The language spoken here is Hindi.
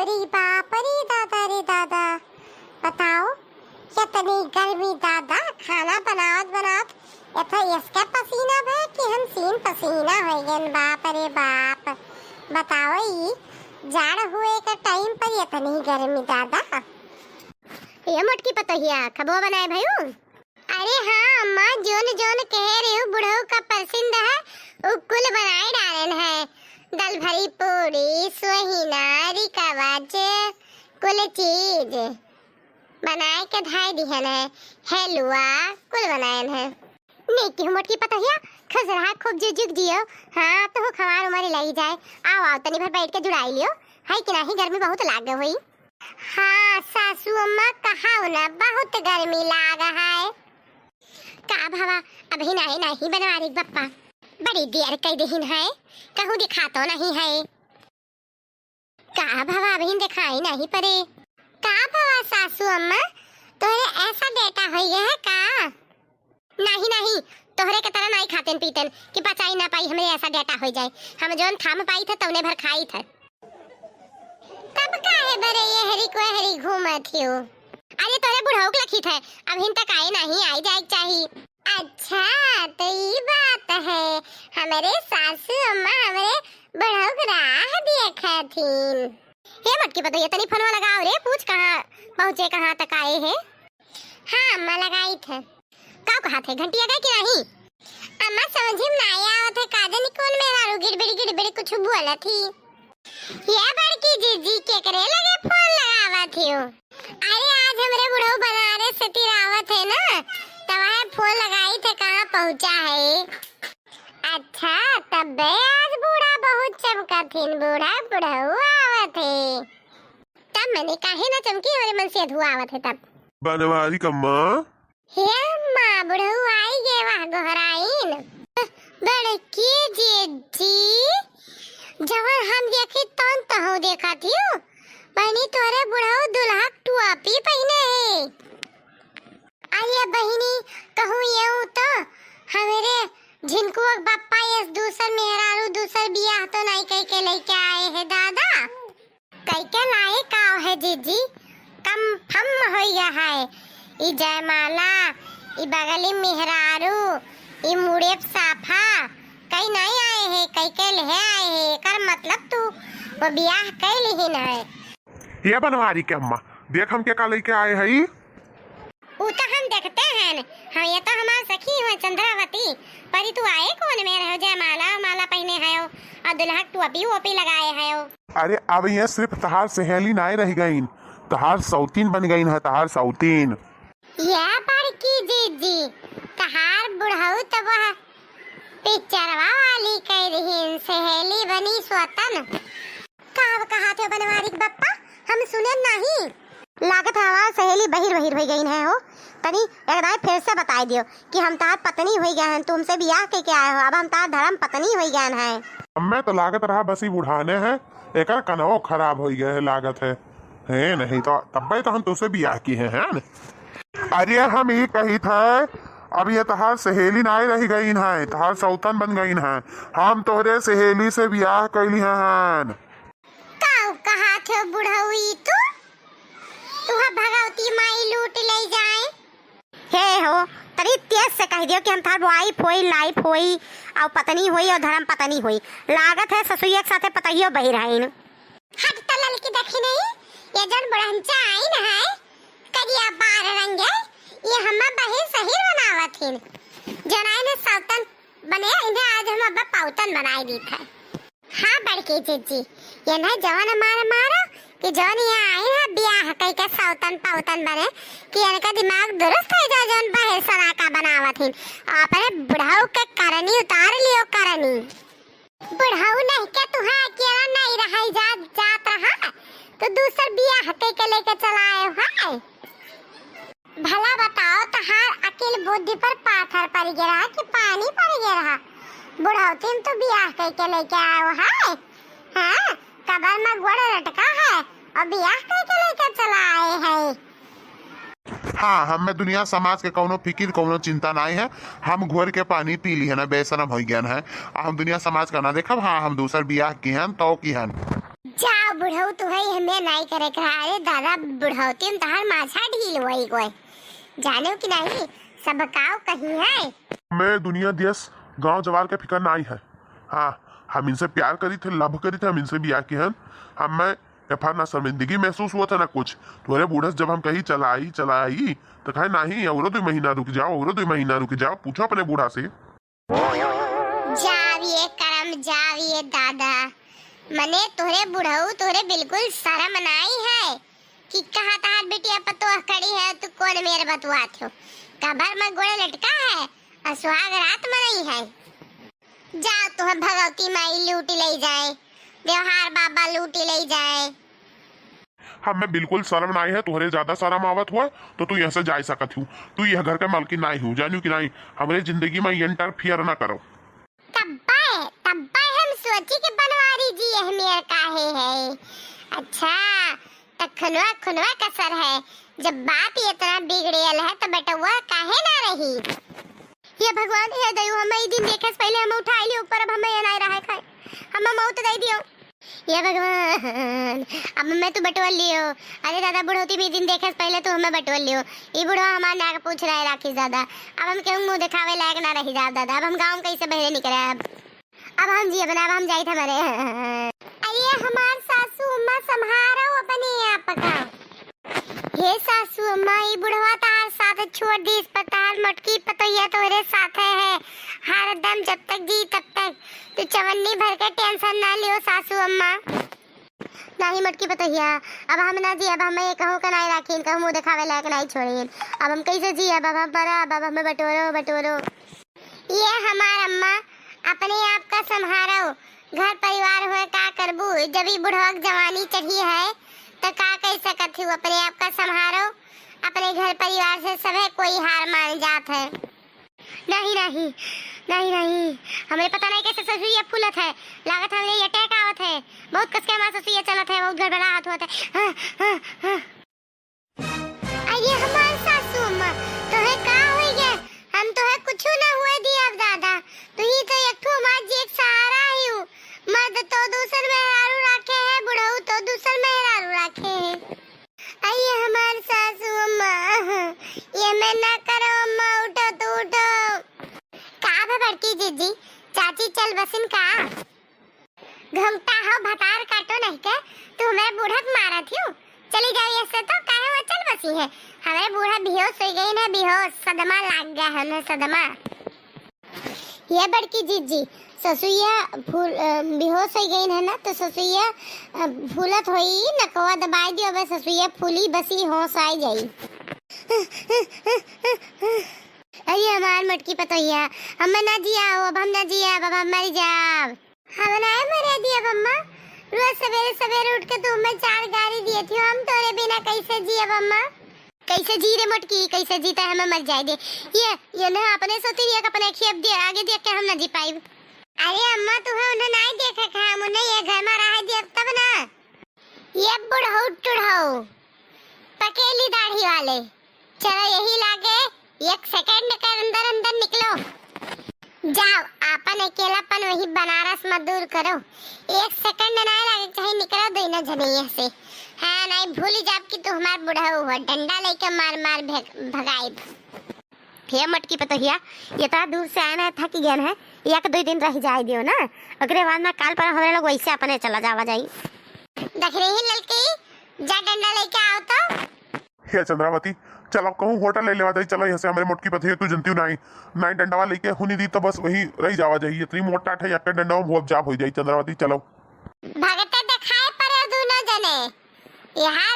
रे दादा रे दादा। बताओ कितनी गर्मी दादा, खाना बनावत एथा इसका पसीना भे कि हम सीन पसीना हो गए। बाप रे बाप, बताओ ई जाड़ हुए का टाइम पर इतनी गर्मी दादा। ये मोटकी पतहिया खबो बनाए भयो। अरे हाँ अम्मा, जोन जोन कह रहे हो बुढ़ऊ का पसंद है वो कुल बनाए डालन है। दाल भरी पूरी, सोहिना, रिकावज, कुल चीज बनाए के धाय दिहन है। हलवा कुल बनाए है। नहीं कि मोटकी पतहिया खसरा खूब जुग जियो। हाँ तो खवार उमर लगी जाए। आओ आओ तनी भर बैठ के जुड़ाई लियो। है कि नहीं गर्मी बहुत लागे हुई। हाँ सासू अम्मा कहा ना बहुत गर्मी लाग है। का भावा अभी नहीं बनवारी बप्पा, बड़ी देर कई दिन है, कहूँ दिखा तो नहीं है। का भावा अभी दिखाई नहीं पड़े। का भावा सासू अम्मा तोरे ऐसा बेटा हो गया है का? नहीं तोहरे के तरह नहीं खाते पीतन कि पचाई ना पाई हमें ऐसा डेटा हो जाए। हम जोन थाम पाई थे तौने भर खाई थे। तब काहे बरे ये हरी को हरी घूमत हो? अरे तोरे बुढ़ऊ के लखी थे, अभी तक आए नहीं, आई जाए चाहिए। अच्छा तो ये बात है। हमारे सासू अम्मा हमारे बुढ़ऊ को राह देखा थी। हे मटकी पतोहिया तनी फोनवा लगाओ रे, पूछ कहाँ पहुँचे, कहाँ तक आए हैं। हाँ अम्मा लगाई थे। का कहा थे घंटिया गए कि नहीं? अम्मा समझ में नहीं आवत है, काजनी कौन मेहरारू गिड़बिड़ी कुछ बोला थी। ये बड़की जीजी के करे लगे फोन लगावा थी। अरे आज हमरे बुढ़ऊ बनारस से तिरावत है ना, तब फोन लगाई थे कहाँ पहुँचा है। अच्छा तब आज बूढ़ा बहुत चमका थी, बूढ़ा बुढ़ऊ आवत है। तब मैंने काहे ना चमकी, हमारे मन से धुआं आवत है तब। बनवारी कम्मा हे अम्मा बुढ़ऊ आई गए वहाँ गोहराइन। बड़की जीजी जवन हम देखी तौन तहु देखा थी। बहनी तोरे बुढ़ऊ दुल्हा टोपी पहने है। अरे बहनी कहूँ ये तो हमारे झिनको बापा ये दूसर मेहरारू दूसर बियाह तो नहीं कह के लेके आए हैं दादा। कह के लाए का है जीजी, कम फम हो गया है। ई जयमाला, ई बगली मेहरारू, ई मुड़े साफा कई नहीं आए हैं, कई के ले आए हैं। कर मतलब तू वो बियाह कई लिहिन है। ये बनवारी के अम्मा देख हम क्या लेके आए हैं। वो तो हम देखते हैं। हाँ ये तो हमार सखी है चंद्रावती। पर तू आए कौन में रहो? जयमाला माला पहने है और दुल्हा टोपी वोपी लगाए है। अरे अब ये सिर्फ तहार सहेली नहीं रह गई, तहार सौतीन बन गई है, तहार सौतीन। ये बड़की जीजी तहार बुढ़ऊ तो वह पिक्चरवा वाली कह रही सहेली बनी स्वतन। कब कहा थे बनवारी बप्पा, हम सुने नहीं। लागत हवा सहेली बहिर हो गई है हो। तनी एक बार फिर से बता दियो कि हम तार पत्नी हो गए हैं, तुमसे बियाह के क्या आए हो। अब हम तार धर्म पत्नी हो गए हैं। मैं तो लागत रहा बस ही बुढ़ाने हैं, एक कनवो खराब हो गया है लागत है नहीं तो तब तो हम तुमसे बियाह की है न? अरे हम ये कही थे अब ये तहार सहेली नहीं रह गई है, तहार सौतन बन गई है। हम तोहरे सहेली से बियाह कैली हैं। कहा थे बुढ़ऊ तू भगवती माई लूट ले जाए। हे हो तरी तेज से कह दियो कि हम थार वाइफ होई, लाइफ होई और पत्नी होई और धर्म पत्नी होई। लागत है ससुई के साथे पतहियो बहिर आइन। हट तलल की देखी नहीं, ये जन बुढ़ंचा आई न है करिया बार रंगे, ये हम्मा बहिर सहिर बनावत हिन। जनाई ने सौतन बने इन्हें आज हम अब पाउतन बनाई दी था। हाँ बड़की जीजी ये ना जवान मारा कि जौन यहाँ आए हैं बियाह कई के सौतन पाउतन बने कि इनका दिमाग दुरुस्त है। जो जौन बहिर सना का बनावत हिन अपने बुढ़ाऊ के करनी उतार लियो करनी। बुढ़ाऊ नहीं के तुहा अकेला नहीं रहा जात रहा तो दूसर बियाह के लेके चलाए है। भला बताओ तहार अकेले बुद्धि पर पाथर पड़ गया कि पानी पड़ गया? बुढ़ाऊ तुम तो बियाह के लेके आए हो है। हाँ कबर में गोड़ लटका है और बियाह के लेके चला आए है। हाँ हमें दुनिया समाज के कौनो फिकिर कौनो चिंता नहीं है। हम घोर के पानी पी ली है ना, बेशरम हो गया है। हम दुनिया समाज का ना देखब। हाँ हम दूसर बियाह की हैं तो की हैं। जा बुढ़ऊ तो है हमें नहीं करे कहा। अरे दादा बुढ़ौती में तहार माछा ढील हुई कोई जानो कि नहीं सब काव कहीं है। मैं दुनिया देश गांव जवार के फिकर नहीं है। हाँ हम इनसे प्यार करी थे, लव करी थे, हम इनसे ब्याह किए हैं। हम मैं फिर ना शर्मिंदगी महसूस हुआ था ना कुछ। तुम्हारे बूढ़स जब हम कहीं चलाई तो कहे नहीं और 2 महीना रुक जाओ, और 2 महीना रुक जाओ। पूछो अपने बूढ़ा से। जाविए करम जाविए दादा मने तोरे बुढ़ऊ तोरे बिल्कुल शर्म नहीं है कि कहा तहार बेटिया पतोह खड़ी है तू कौन मेरे बतुआ थो कबर में गोड़े लटका है और सुहाग रात मनाई है। जा तो भगवती माई लूटी ले जाए, देवहार बाबा लूटी ले जाए। हम मैं बिल्कुल शर्म नहीं है। तुहरे ज्यादा शर्म आवत हुआ तो तू यहाँ से जा सकत हूँ। तू यह घर के मालकिन नहीं हूँ, जानू कि नहीं। हमारे जिंदगी में इंटरफियर ना करो। तब्बा हम सोची के बनवारी जी है मेरे काहे है। अच्छा तो खुनवा कसर है। जब बाप ये इतना बिगड़ेल है तो बेटवा काहे ना रही। ये भगवान हे दयो हम ई दिन देखे पहले हम उठाई लियो ऊपर अब हम ये नहीं रहा खाए हम मौत दे दियो। ये भगवान अब मैं तो बटवल लियो। अरे दादा बुढ़ोती भी दिन देखे पहले तो हमें बटवल लियो। ये बुढ़वा हमारे नाक पूछ रहा है राखी दादा। अब हम क्यों मुंह दिखावे लायक ना रही जाब दादा। अब हम गांव कैसे बहरे निकले। अब हम जी बना अब हम जाई थे मरे। अरे हमार सासू अम्मा संभारो अपने आप का। हे सासू अम्मा ये बुढ़वा तार साथ छोड़ दी इस पताल मटकी पतैया तोरे साथ है हर दम जब तक जी तब तक। तू चवन्नी भर के टेंशन ना लियो सासू अम्मा। नहीं मटकी पतैया अब हम ना जी। अब हम ये कहूँ का नहीं राखी कहूँ मुँह दिखावे लायक नहीं छोड़िए। अब हम कैसे जी। अब हम पर अब हमें बटोरो। ये हमार अम्मा अपने आप का संभारो। घर परिवार हुए का करबू जब ही बुढ़वा जवानी चढ़ी है तो का कह सकत हूँ। अपने आप का संभारो। अपने घर परिवार से सभी कोई हार मान जात है। नहीं हमें पता नहीं कैसे ससुरिया फूलत है। लागत हमें ये अटैक आवत है। बहुत कस के हमारा ससुरिया चलत है। बहुत गड़बड़ाहट होत है। अरे हमार सासू अम्मा तो है का होई गया। हम तो है कुछ ना हुए दिया अब दादा। तो ही तो एक ठो मां जी एक सहारा ही हूँ। मर्द तो दूसर मेहरारू रखे है बुढ़ऊ तो दूसर मेहरारू रखे है। आइए हमार सासू अम्मा ये मैं ना करो अम्मा उठो तो उठो। का बड़की जीजी चाची चल बसिन का घूमता हो भतार काटो नहीं के तू हमें बूढ़क मारा थी। चली जाओ ऐसे तो काहे वो चल बसी है। हमारे बूढ़ा बेहोश हो गई ना बेहोश सदमा लग गया है ना सदमा। ये बड़की जीजी ससुइया बेहोश हो गई है ना तो ससुइया फूलत होई नकवा दबाई दियो। अब ससुइया फूली बसी होश आई जाई। अरे हमार मटकी पतैया हम ना जिया अब हम ना जिया अब हम मर जाब। हम ना मरे दिया अम्मा। रोज सवेरे उठ के तो मैं 4 गाड़ी दिए थी। हम तोरे बिना कैसे जिए अम्मा। कैसे जी रे मटकी कैसे जीता है। मैं मर जाए दे। ये ना अपने सोती रही अपने खेप दे आगे देख के हम ना जी पाई। अरे अम्मा तुम्हें उन्हें नहीं देखा था हम उन्हें ये घर में रह दिया तब ना। ये बुढ़ऊ टुढ़ऊ पकेली दाढ़ी वाले चलो यही लागे 1 सेकंड के अंदर निकलो। जाओ आपन अकेलापन वही बनारस में दूर करो। 1 सेकंड नहीं लगे चाहे निकलो दो ना जनिए से। हाँ नहीं भूल जाब कि तू हमार बुढ़ऊ हो डंडा लेके मार भगाई। हे मटकी पतहिया ये तो दूर से आना है थक गया है। 1-2 दिन रह जाए दियो ना अगले बाद में काल पर हमारे लोग वैसे अपने चला जावा जाई। देख रही लड़की जा डंडा लेके आओ तो। हे चंद्रावती चलो कहूँ होटल ले लेवा जाई। चलो यहाँ से हमारे मोटकी पति तू जनती नहीं डंडावा लेके हुनी दी तो बस वही रही जावा जाइए। इतनी मोटा है एक डंडा वो जाप हो जाई। चंद्रावती चलो भगत दिखाए पर दोनों जने यहाँ